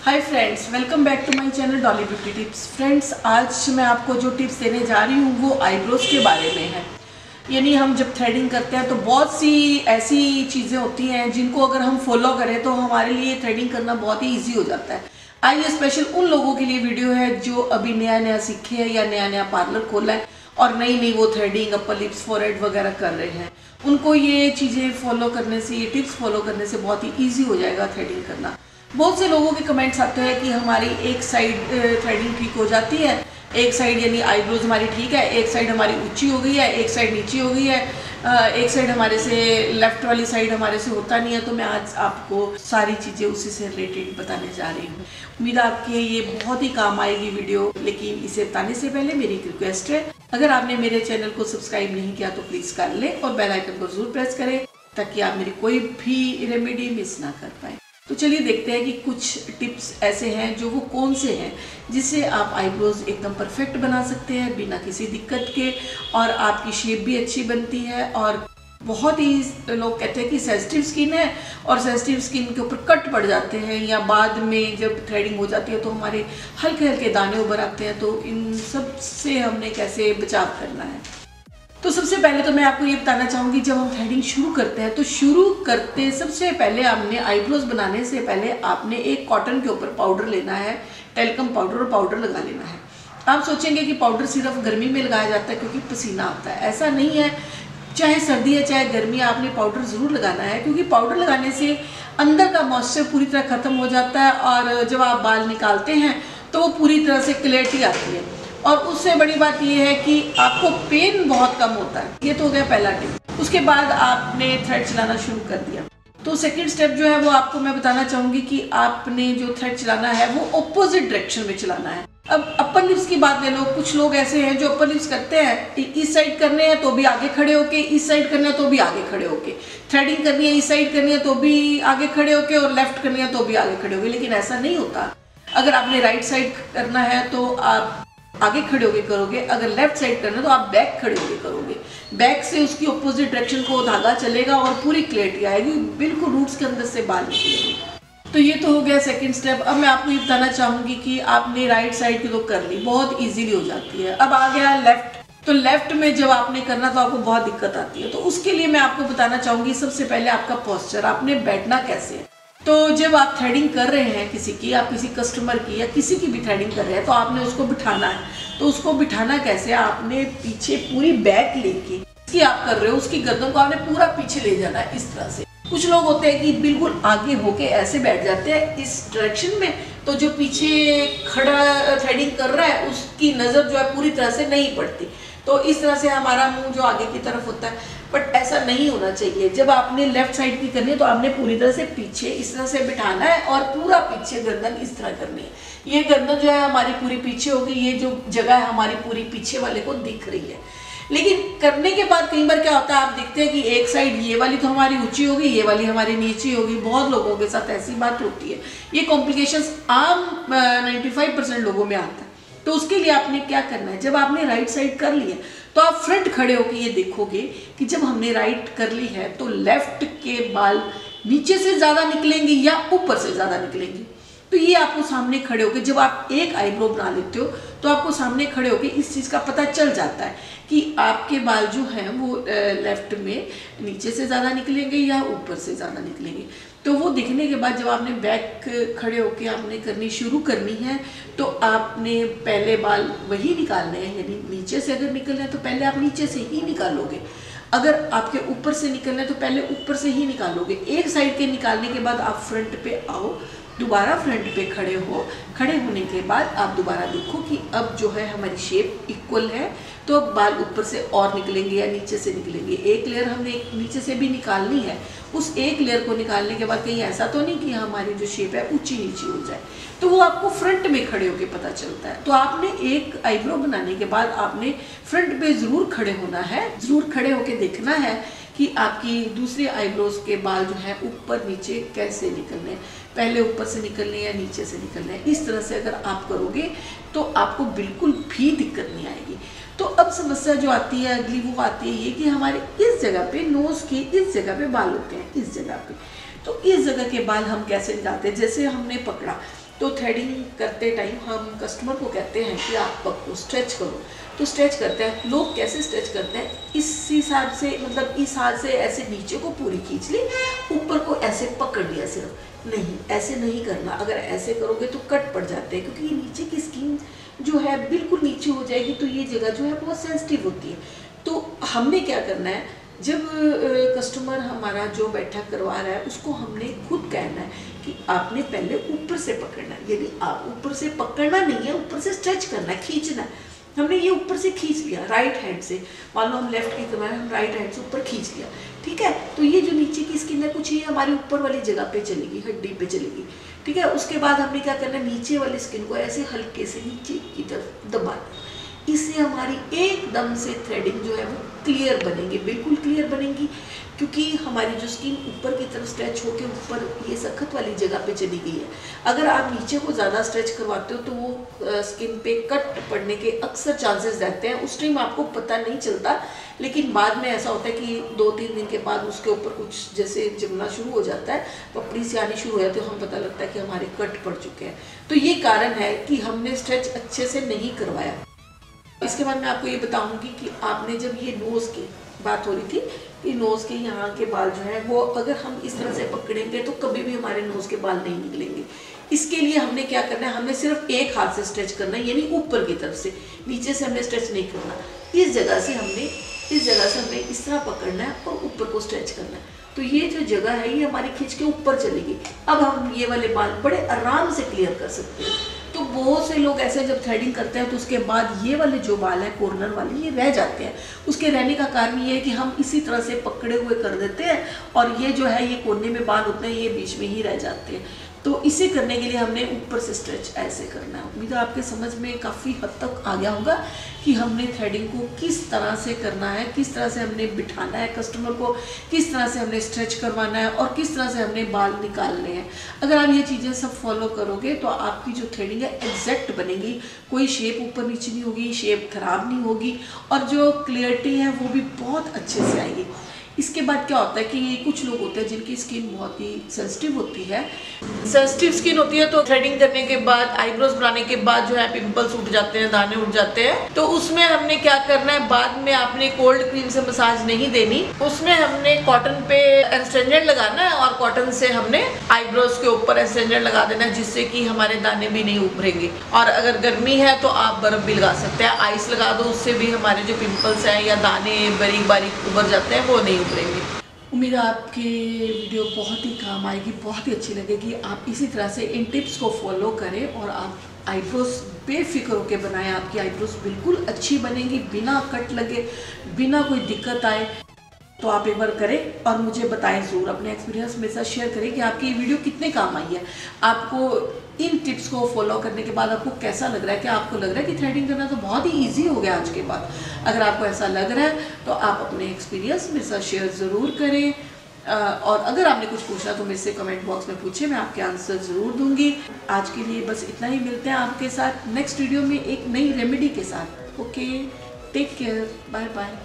Hi friends, welcome back to my channel Dolly beauty tips. Friends, आज मैं आपको जो टिप्स देने जा रही हूँ वो आईब्रोज के बारे में है। यानी हम जब थ्रेडिंग करते हैं तो बहुत सी ऐसी चीज़ें होती हैं जिनको अगर हम फॉलो करें तो हमारे लिए थ्रेडिंग करना बहुत ही ईजी हो जाता है। आइए स्पेशल उन लोगों के लिए वीडियो है जो अभी नया नया सीखे हैं या नया नया पार्लर खोला है और नई वो थ्रेडिंग, अपर लिप्स, फोरहेड वगैरह कर रहे हैं। उनको ये चीज़ें फॉलो करने से, ये टिप्स फॉलो करने से बहुत ही ईजी हो जाएगा थ्रेडिंग करना। बहुत से लोगों के कमेंट्स आते हैं कि हमारी एक साइड थ्रेडिंग ठीक हो जाती है, एक साइड यानी आईब्रोज हमारी ठीक है, एक साइड हमारी ऊंची हो गई है, एक साइड नीची हो गई है, एक साइड हमारे से, लेफ्ट वाली साइड हमारे से होता नहीं है। तो मैं आज आपको सारी चीज़ें उसी से रिलेटेड बताने जा रही हूँ। उम्मीद है आपके ये बहुत ही काम आएगी वीडियो। लेकिन इसे बताने से पहले मेरी एक रिक्वेस्ट है, अगर आपने मेरे चैनल को सब्सक्राइब नहीं किया तो प्लीज़ कर लें और बेल आइकन को जरूर प्रेस करें ताकि आप मेरी कोई भी रेमेडी मिस ना कर पाए। तो चलिए देखते हैं कि कुछ टिप्स ऐसे हैं जो वो कौन से हैं जिससे आप आईब्रोज एकदम परफेक्ट बना सकते हैं बिना किसी दिक्कत के, और आपकी शेप भी अच्छी बनती है। और बहुत ही लोग कहते हैं कि सेंसिटिव स्किन है और सेंसिटिव स्किन के ऊपर कट पड़ जाते हैं या बाद में जब थ्रेडिंग हो जाती है तो हमारे हल्के हल्के दाने उभर आते हैं। तो इन सब से हमने कैसे बचाव करना है। तो सबसे पहले तो मैं आपको ये बताना चाहूँगी, जब हम थ्रेडिंग शुरू करते हैं तो शुरू करते सबसे पहले आपने आईब्रोज बनाने से पहले आपने एक कॉटन के ऊपर पाउडर लेना है, टेल्कम पाउडर, और पाउडर लगा लेना है। आप सोचेंगे कि पाउडर सिर्फ गर्मी में लगाया जाता है क्योंकि पसीना आता है। ऐसा नहीं है, चाहे सर्दी है चाहे गर्मी, आपने पाउडर ज़रूर लगाना है क्योंकि पाउडर लगाने से अंदर का मॉइस्चर पूरी तरह ख़त्म हो जाता है और जब आप बाल निकालते हैं तो वो पूरी तरह से क्लैरिटी आती है। और उससे बड़ी बात यह है कि आपको पेन बहुत कम होता है। ये तो हो गया पहला टिप। उसके बाद आपने थ्रेड चलाना शुरू कर दिया तो सेकंड स्टेप जो है वो आपको मैं बताना चाहूँगी कि आपने जो थ्रेड चलाना है वो ऑपोजिट डायरेक्शन में चलाना है। अब अपर लिप्स की बात ले लो, कुछ लोग ऐसे हैं जो अपर लिप्स करते हैं, इस साइड करने हैं तो भी आगे खड़े होके, इस साइड करना है तो भी आगे खड़े होके, थ्रेडिंग करनी है इस साइड करनी है तो भी आगे खड़े होके, और लेफ्ट करनी है तो भी आगे खड़े होके। लेकिन ऐसा नहीं होता। अगर आपने राइट साइड करना है तो आप आगे खड़े होके करोगे, अगर लेफ्ट साइड करना है तो आप बैक खड़े होके करोगे। बैक से उसकी ऑपोजिट डायरेक्शन को धागा चलेगा और पूरी क्लैरिटी आएगी, बिल्कुल रूट्स के अंदर से बाल निकलेंगे। तो ये तो हो गया सेकंड स्टेप। अब मैं आपको ये बताना चाहूँगी कि आपने राइट साइड की तो कर ली, बहुत इजीली हो जाती है। अब आ गया लेफ्ट। तो लेफ्ट में जब आपने करना तो आपको बहुत दिक्कत आती है। तो उसके लिए मैं आपको बताना चाहूँगी सबसे पहले आपका पोस्चर, आपने बैठना कैसे है। तो जब आप थ्रेडिंग कर रहे हैं किसी की, आप किसी कस्टमर की या किसी की भी थ्रेडिंग कर रहे हैं तो आपने उसको बिठाना है। तो उसको बिठाना कैसे, आपने पीछे पूरी बैक लेके की आप कर रहे हो, उसकी गर्दन को आपने पूरा पीछे ले जाना है इस तरह से। कुछ लोग होते हैं कि बिल्कुल आगे होके ऐसे बैठ जाते हैं इस डायरेक्शन में, तो जो पीछे खड़ा थ्रेडिंग कर रहा है उसकी नज़र जो है पूरी तरह से नहीं पड़ती। तो इस तरह से हमारा मुंह जो आगे की तरफ होता है, बट ऐसा नहीं होना चाहिए। जब आपने लेफ्ट साइड की करनी है तो आपने पूरी तरह से पीछे इस तरह से बिठाना है और पूरा पीछे गर्दन इस तरह करनी है। ये गर्दन जो है हमारी पूरी पीछे होगी, ये जो जगह है हमारी पूरी पीछे वाले को दिख रही है। लेकिन करने के बाद कई बार क्या होता है, आप देखते हैं कि एक साइड ये वाली तो हमारी ऊंची होगी, ये वाली हमारी नीची होगी। बहुत लोगों के साथ ऐसी बात होती है। ये कॉम्प्लिकेशंस आम 95% लोगों में आता है। तो उसके लिए आपने क्या करना है, जब आपने राइट साइड कर ली है तो आप फ्रंट खड़े होकर ये देखोगे कि जब हमने राइट कर ली है तो लेफ्ट के बाल नीचे से ज़्यादा निकलेंगे या ऊपर से ज़्यादा निकलेंगे। तो ये आपको सामने खड़े होकर, जब आप एक आईब्रो बना लेते हो तो आपको सामने खड़े होकर इस चीज़ का पता चल जाता है कि आपके बाल जो हैं वो लेफ्ट में नीचे से ज़्यादा निकलेंगे या ऊपर से ज़्यादा निकलेंगे। तो वो दिखने के बाद जब आपने बैक खड़े होकर आपने करनी शुरू करनी है तो आपने पहले बाल वही निकालने हैं। यानी नीचे से अगर निकलना है तो पहले आप नीचे से ही निकालोगे, अगर आपके ऊपर से निकलना है तो पहले ऊपर से ही निकालोगे। एक साइड के निकालने के बाद आप फ्रंट पे आओ, दोबारा फ्रंट पे खड़े हो। खड़े होने के बाद आप दोबारा देखो कि अब जो है हमारी शेप इक्वल है, तो अब बाल ऊपर से और निकलेंगे या नीचे से निकलेंगे। एक लेयर हमने नीचे से भी निकालनी है। उस एक लेयर को निकालने के बाद कहीं ऐसा तो नहीं कि हमारी जो शेप है ऊंची नीची हो जाए, तो वो आपको फ्रंट में खड़े होकर पता चलता है। तो आपने एक आईब्रो बनाने के बाद आपने फ्रंट पे ज़रूर खड़े होना है, ज़रूर खड़े होकर देखना है कि आपकी दूसरे आईब्रोज के बाल जो है ऊपर नीचे कैसे निकलने हैं, पहले ऊपर से निकलने या नीचे से निकलने हैं। इस तरह से अगर आप करोगे तो आपको बिल्कुल भी दिक्कत नहीं आएगी। तो अब समस्या जो आती है अगली वो आती है ये कि हमारे इस जगह पे, नोज के इस जगह पे बाल होते हैं, इस जगह पे। तो इस जगह के बाल हम कैसे निकालते हैं, जैसे हमने पकड़ा तो थ्रेडिंग करते टाइम हम कस्टमर को कहते हैं कि आप पकड़ो, स्ट्रेच करो, तो स्ट्रेच करते हैं। लोग कैसे स्ट्रेच करते हैं, इस हिसाब से, मतलब इस हाथ से ऐसे नीचे को पूरी खींच ली, ऊपर को ऐसे पकड़ लिया सिर्फ। नहीं, ऐसे नहीं करना। अगर ऐसे करोगे तो कट पड़ जाते हैं, क्योंकि ये नीचे की स्किन जो है बिल्कुल नीचे हो जाएगी, तो ये जगह जो है बहुत सेंसिटिव होती है। तो हमने क्या करना है, जब कस्टमर हमारा जो बैठा करवा रहा है उसको हमने खुद कहना है कि आपने पहले ऊपर से पकड़ना है। यदि आप ऊपर से पकड़ना नहीं है, ऊपर से स्ट्रेच करना है, खींचना है। हमने ये ऊपर से खींच लिया राइट हैंड से, मान लो हम लेफ्ट की करवा रहे हैं, हम राइट हैंड से ऊपर खींच लिया, ठीक है। तो ये जो नीचे की स्किन है कुछ ये हमारी ऊपर वाली जगह पे चलेगी, हड्डी पे चलेगी, ठीक है। उसके बाद हमने क्या करना है, नीचे वाली स्किन को ऐसे हल्के से नीचे की तरफ दबाना। इससे हमारी एकदम से थ्रेडिंग जो है वो क्लियर बनेगी, बिल्कुल क्लियर बनेगी, क्योंकि हमारी जो स्किन ऊपर की तरफ स्ट्रेच होकर ऊपर ये सख्त वाली जगह पे चली गई है। अगर आप नीचे को ज़्यादा स्ट्रेच करवाते हो तो वो स्किन पे कट पड़ने के अक्सर चांसेस रहते हैं। उस टाइम आपको पता नहीं चलता, लेकिन बाद में ऐसा होता है कि 2-3 दिन के बाद उसके ऊपर कुछ जैसे जमना शुरू हो जाता है, पपड़ी से आनी शुरू हो जाती है, तो हम पता लगता है कि हमारे कट पड़ चुके हैं। तो ये कारण है कि हमने स्ट्रेच अच्छे से नहीं करवाया। इसके बाद मैं आपको ये बताऊंगी कि आपने जब ये नोज़ की बात हो रही थी कि नोज़ के यहाँ के बाल जो है वो अगर हम इस तरह से पकड़ेंगे तो कभी भी हमारे नोज़ के बाल नहीं निकलेंगे। इसके लिए हमने क्या करना है, हमने सिर्फ एक हाथ से स्ट्रेच करना है, यानी ऊपर की तरफ से, नीचे से हमने स्ट्रेच नहीं करना। इस जगह से हमने इस तरह पकड़ना है और ऊपर को स्ट्रेच करना है। तो ये जो जगह है ये हमारी खींच के ऊपर चलेगी। अब हम ये वाले बाल बड़े आराम से क्लियर कर सकते हैं। तो बहुत से लोग ऐसे जब थ्रेडिंग करते हैं तो उसके बाद ये वाले जो बाल हैं कॉर्नर वाले, ये रह जाते हैं। उसके रहने का कारण ये है कि हम इसी तरह से पकड़े हुए कर देते हैं और ये जो है ये कोने में बाल होते हैं, ये बीच में ही रह जाते हैं। तो इसे करने के लिए हमने ऊपर से स्ट्रेच ऐसे करना है। उम्मीद है आपके समझ में काफ़ी हद तक आ गया होगा कि हमने थ्रेडिंग को किस तरह से करना है, किस तरह से हमने बिठाना है कस्टमर को, किस तरह से हमने स्ट्रेच करवाना है और किस तरह से हमने बाल निकालने हैं। अगर आप ये चीज़ें सब फॉलो करोगे तो आपकी जो थ्रेडिंग है एग्जैक्ट बनेगी, कोई शेप ऊपर नीचे नहीं होगी, शेप खराब नहीं होगी और जो क्लियरिटी है वो भी बहुत अच्छे से आएगी। इसके बाद क्या होता है कि कुछ लोग होते हैं जिनकी स्किन बहुत ही सेंसिटिव होती है, सेंसिटिव स्किन होती है, तो थ्रेडिंग करने के बाद, आईब्रोज बनाने के बाद जो है पिंपल्स उठ जाते हैं, दाने उठ जाते हैं। तो उसमें हमने क्या करना है, बाद में आपने कोल्ड क्रीम से मसाज नहीं देनी, उसमें हमने कॉटन पे एस्टेंजेंट लगाना है और कॉटन से हमने आईब्रोज के ऊपर एस्टेंजेंट लगा देना है, जिससे कि हमारे दाने भी नहीं उभरेंगे। और अगर गर्मी है तो आप बर्फ भी लगा सकते हैं, आइस लगा दो, उससे भी हमारे जो पिंपल्स हैं या दाने बारीक बारीक उभर जाते हैं वो नहीं उभरेंगे। उम्मीद है आपकी वीडियो बहुत ही काम आएगी, बहुत ही अच्छी लगेगी। आप इसी तरह से इन टिप्स को फॉलो करें और आप आईब्रोज बेफिक्र होकर बनाएं। आपकी आईब्रोज बिल्कुल अच्छी बनेगी, बिना कट लगे, बिना कोई दिक्कत आए। तो आप एक बार करें और मुझे बताएं ज़रूर, अपने एक्सपीरियंस मेरे साथ शेयर करें कि आपकी ये वीडियो कितने काम आई है। आपको इन टिप्स को फॉलो करने के बाद आपको कैसा लग रहा है, क्या आपको लग रहा है कि थ्रेडिंग करना तो बहुत ही इजी हो गया आज के बाद। अगर आपको ऐसा लग रहा है तो आप अपने एक्सपीरियंस मेरे साथ शेयर ज़रूर करें और अगर आपने कुछ पूछना तो मेरे से कमेंट बॉक्स में पूछे, मैं आपके आंसर ज़रूर दूंगी। आज के लिए बस इतना ही, मिलते हैं आपके साथ नेक्स्ट वीडियो में एक नई रेमेडी के साथ। Okay, take care, bye bye.